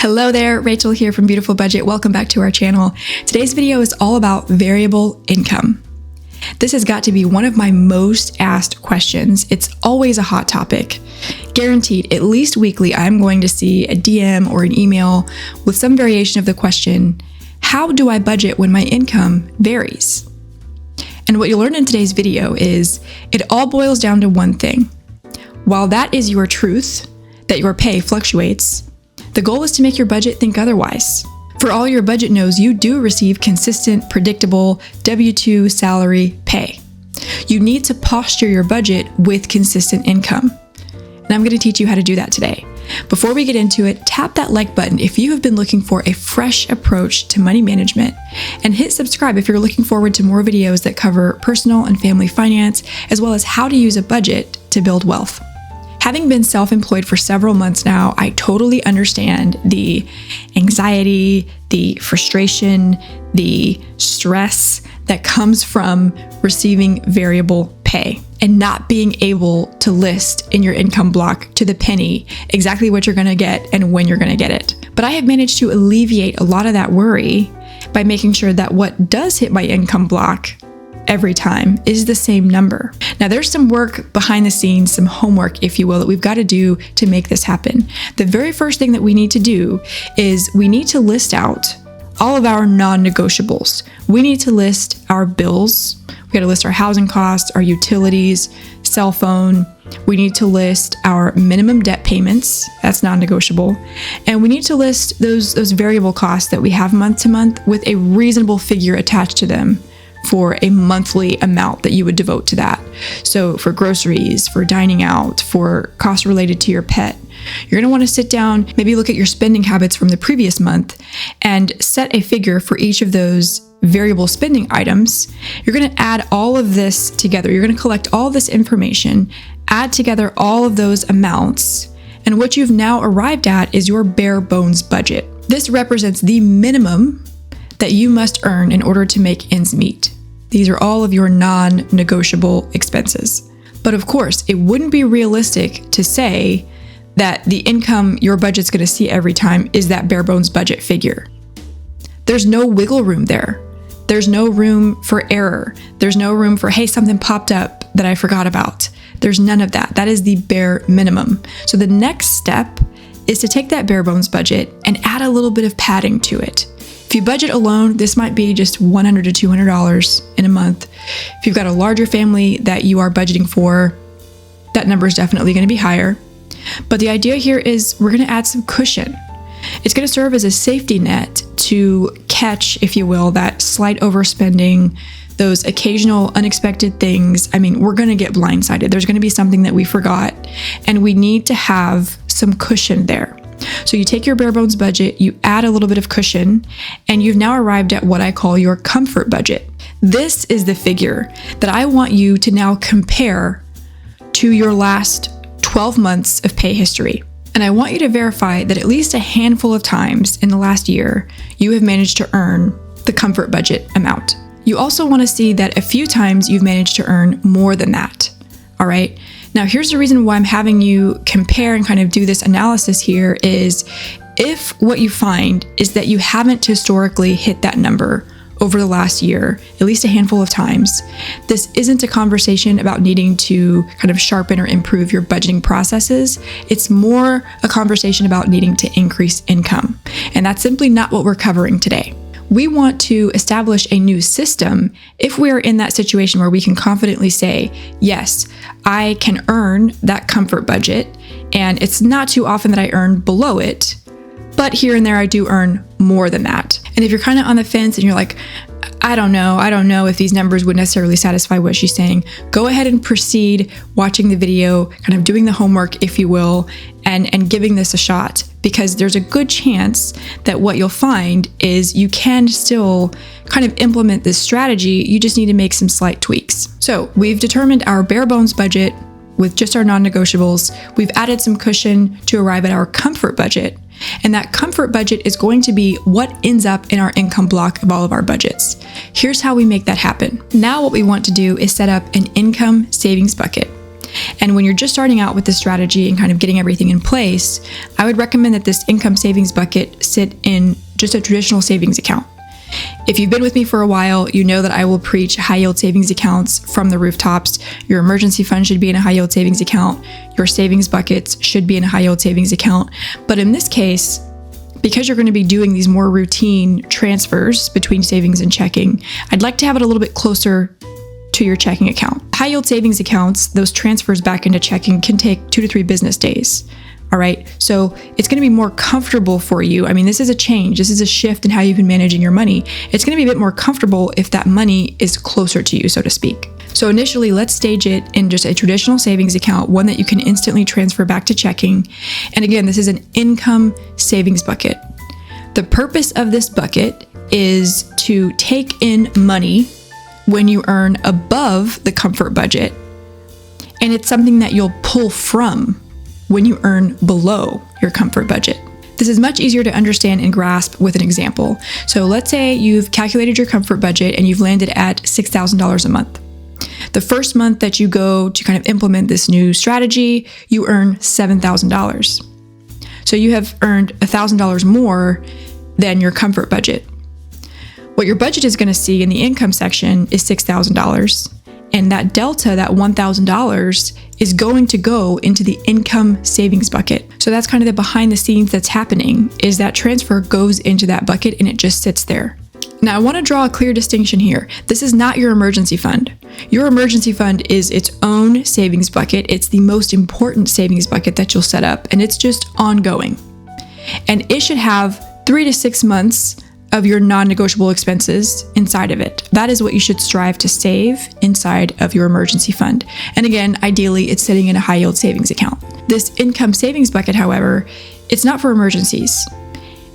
Hello there, Rachel here from Beautiful Budget. Welcome back to our channel. Today's video is all about variable income. This has got to be one of my most asked questions. It's always a hot topic. Guaranteed, at least weekly, I'm going to see a DM or an email with some variation of the question, how do I budget when my income varies? And what you'll learn in today's video is it all boils down to one thing. While that is your truth, that your pay fluctuates, the goal is to make your budget think otherwise. For all your budget knows, you do receive consistent, predictable W-2 salary pay. You need to posture your budget with consistent income. And I'm going to teach you how to do that today. Before we get into it, tap that like button if you have been looking for a fresh approach to money management, and hit subscribe if you're looking forward to more videos that cover personal and family finance, as well as how to use a budget to build wealth. Having been self-employed for several months now, I totally understand the anxiety, the frustration, the stress that comes from receiving variable pay and not being able to list in your income block to the penny exactly what you're going to get and when you're going to get it. But I have managed to alleviate a lot of that worry by making sure that what does hit my income block every time is the same number. Now, there's some work behind the scenes, some homework, if you will, that we've got to do to make this happen. The very first thing that we need to do is we need to list out all of our non-negotiables. We need to list our bills. We got to list our housing costs, our utilities, cell phone. We need to list our minimum debt payments. That's non-negotiable. And we need to list those variable costs that we have month to month with a reasonable figure attached to them for a monthly amount that you would devote to that. So for groceries, for dining out, for costs related to your pet, you're going to want to sit down, maybe look at your spending habits from the previous month and set a figure for each of those variable spending items. You're going to add all of this together. You're going to collect all this information, add together all of those amounts, and what you've now arrived at is your bare bones budget. This represents the minimum that you must earn in order to make ends meet. These are all of your non-negotiable expenses. But of course, it wouldn't be realistic to say that the income your budget's going to see every time is that bare bones budget figure. There's no wiggle room there. There's no room for error. There's no room for, hey, something popped up that I forgot about. There's none of that. That is the bare minimum. So the next step is to take that bare bones budget and add a little bit of padding to it. If you budget alone, this might be just $100 to $200 in a month. If you've got a larger family that you are budgeting for, that number is definitely going to be higher. But the idea here is we're going to add some cushion. It's going to serve as a safety net to catch, if you will, that slight overspending, those occasional unexpected things. I mean, we're going to get blindsided. There's going to be something that we forgot, and we need to have some cushion there. So you take your bare bones budget, you add a little bit of cushion, and you've now arrived at what I call your comfort budget. This is the figure that I want you to now compare to your last 12 months of pay history. And I want you to verify that at least a handful of times in the last year, you have managed to earn the comfort budget amount. You also want to see that a few times you've managed to earn more than that. All right. Now, here's the reason why I'm having you compare and kind of do this analysis here is if what you find is that you haven't historically hit that number over the last year, at least a handful of times, this isn't a conversation about needing to kind of sharpen or improve your budgeting processes. It's more a conversation about needing to increase income. And that's simply not what we're covering today. We want to establish a new system if we are in that situation where we can confidently say, yes, I can earn that comfort budget, and it's not too often that I earn below it, but here and there I do earn more than that. And if you're kind of on the fence and you're like, I don't know if these numbers would necessarily satisfy what she's saying, go ahead and proceed watching the video, kind of doing the homework, if you will, and giving this a shot, because there's a good chance that what you'll find is you can still kind of implement this strategy. You just need to make some slight tweaks. So we've determined our bare bones budget with just our non-negotiables. We've added some cushion to arrive at our comfort budget. And that comfort budget is going to be what ends up in our income block of all of our budgets. Here's how we make that happen. Now what we want to do is set up an income savings bucket. And when you're just starting out with this strategy and kind of getting everything in place, I would recommend that this income savings bucket sit in just a traditional savings account. If you've been with me for a while, you know that I will preach high yield savings accounts from the rooftops. Your emergency fund should be in a high yield savings account. Your savings buckets should be in a high yield savings account. But in this case, because you're going to be doing these more routine transfers between savings and checking, I'd like to have it a little bit closer to your checking account. High yield savings accounts, those transfers back into checking can take 2 to 3 business days. All right. So it's going to be more comfortable for you. I mean, this is a change. This is a shift in how you've been managing your money. It's going to be a bit more comfortable if that money is closer to you, so to speak. So initially, let's stage it in just a traditional savings account, one that you can instantly transfer back to checking. And again, this is an income savings bucket. The purpose of this bucket is to take in money when you earn above the comfort budget, and it's something that you'll pull from when you earn below your comfort budget. This is much easier to understand and grasp with an example. So let's say you've calculated your comfort budget and you've landed at $6,000 a month. The first month that you go to kind of implement this new strategy, you earn $7,000. So you have earned $1,000 more than your comfort budget. What your budget is going to see in the income section is $6,000. And that delta, that $1,000, is going to go into the income savings bucket. So that's kind of the behind the scenes that's happening, is that transfer goes into that bucket and it just sits there. Now, I want to draw a clear distinction here. This is not your emergency fund. Your emergency fund is its own savings bucket. It's the most important savings bucket that you'll set up, and it's just ongoing. And it should have 3 to 6 months of your non-negotiable expenses inside of it. That is what you should strive to save inside of your emergency fund. And again, ideally, it's sitting in a high yield savings account. This income savings bucket, however, it's not for emergencies.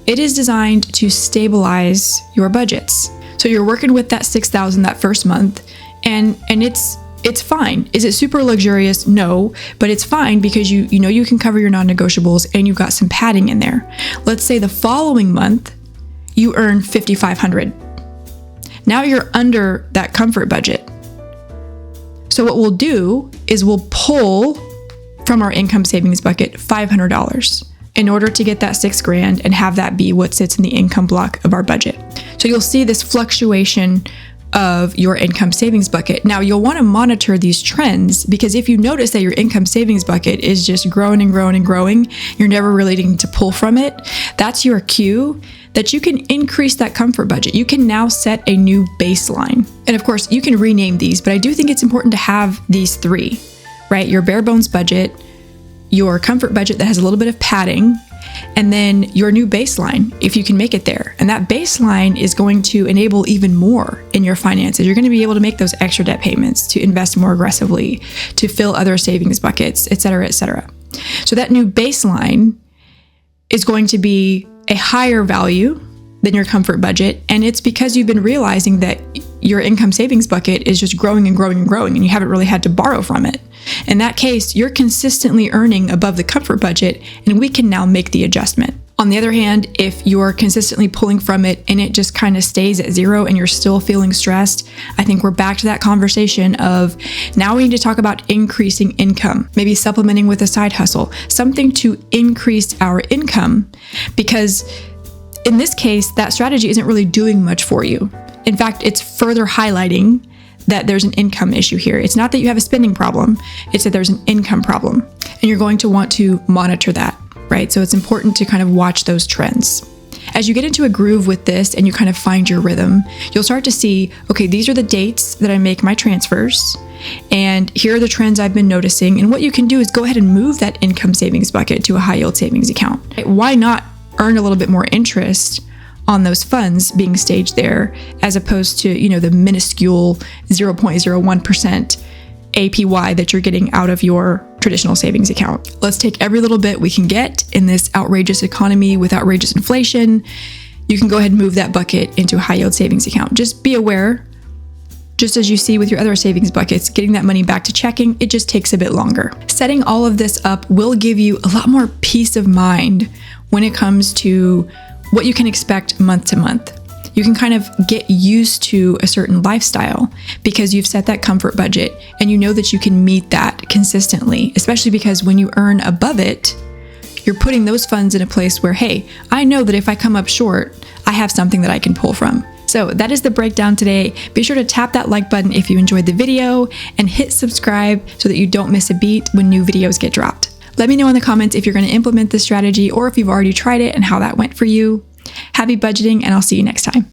It is designed to stabilize your budgets. So you're working with that $6,000 that first month, and it's fine. Is it super luxurious? No, but it's fine because you know you can cover your non-negotiables and you've got some padding in there. Let's say the following month, you earn $5,500. Now you're under that comfort budget. So what we'll do is we'll pull from our income savings bucket $500 in order to get that $6,000 and have that be what sits in the income block of our budget. So you'll see this fluctuation of your income savings bucket. Now you'll want to monitor these trends, because if you notice that your income savings bucket is just growing and growing and growing, you're never really needing to pull from it, that's your cue that you can increase that comfort budget. You can now set a new baseline. And of course, you can rename these, but I do think it's important to have these 3, right? Your bare bones budget, your comfort budget that has a little bit of padding, and then your new baseline, if you can make it there. And that baseline is going to enable even more in your finances. You're going to be able to make those extra debt payments, to invest more aggressively, to fill other savings buckets, et cetera, et cetera. So that new baseline is going to be a higher value than your comfort budget. And it's because you've been realizing that your income savings bucket is just growing and growing and growing, and you haven't really had to borrow from it. In that case, you're consistently earning above the comfort budget, and we can now make the adjustment. On the other hand, if you're consistently pulling from it and it just kind of stays at 0 and you're still feeling stressed, I think we're back to that conversation of now we need to talk about increasing income, maybe supplementing with a side hustle, something to increase our income, because in this case, that strategy isn't really doing much for you. In fact, it's further highlighting that there's an income issue here. It's not that you have a spending problem, it's that there's an income problem, and you're going to want to monitor that, right? So it's important to kind of watch those trends. As you get into a groove with this and you kind of find your rhythm, you'll start to see, okay, these are the dates that I make my transfers, and here are the trends I've been noticing. And what you can do is go ahead and move that income savings bucket to a high yield savings account. Why not earn a little bit more interest on those funds being staged there, as opposed to, the minuscule 0.01% APY that you're getting out of your traditional savings account. Let's take every little bit we can get in this outrageous economy with outrageous inflation. You can go ahead and move that bucket into a high yield savings account. Just be aware, just as you see with your other savings buckets, getting that money back to checking, it just takes a bit longer. Setting all of this up will give you a lot more peace of mind when it comes to what you can expect month to month. You can kind of get used to a certain lifestyle because you've set that comfort budget and you know that you can meet that consistently, especially because when you earn above it, you're putting those funds in a place where, hey, I know that if I come up short, I have something that I can pull from. So that is the breakdown today. Be sure to tap that like button if you enjoyed the video and hit subscribe so that you don't miss a beat when new videos get dropped. Let me know in the comments if you're going to implement this strategy or if you've already tried it and how that went for you. Happy budgeting, and I'll see you next time.